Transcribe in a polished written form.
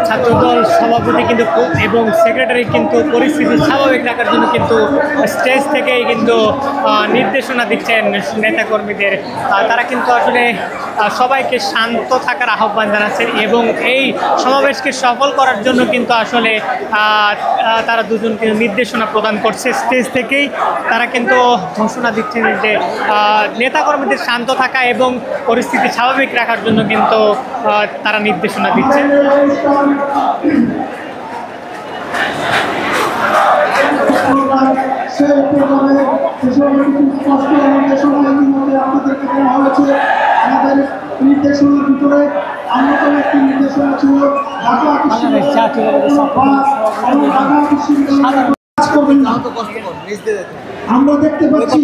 ছাত্রদল সভাপতি কিন্তু এবং সেক্রেটারি কিন্তু পরিস্থিতি স্বাভাবিক রাখার জন্য কিন্তু স্টেজ থেকেই কিন্তু নির্দেশনা দিচ্ছেন নেতাকর্মীদের। তারা কিন্তু আসলে সবাইকে শান্ত থাকার আহ্বান জানাচ্ছেন এবং এই সমাবেশকে সফল করার জন্য কিন্তু আসলে তারা দুজনকে নির্দেশনা প্রদান করছে। স্টেজ থেকেই তারা কিন্তু ঘোষণা দিচ্ছেন যে নেতাকর্মীদের শান্ত থাকা এবং পরিস্থিতি স্বাভাবিক রাখার জন্য কিন্তু তারা নির্দেশনা দিচ্ছেন। সেই প্রোগ্রামে স্পষ্ট নির্দেশনা ইতিমধ্যে আপনাদেরকে দেওয়া হয়েছে। আমাদের নির্দেশনার ভিতরে অন্যতম একটি নির্দেশনা ছিল ঢাকা বিশ্ববিদ্যালয়। আমরা দেখতে পাচ্ছি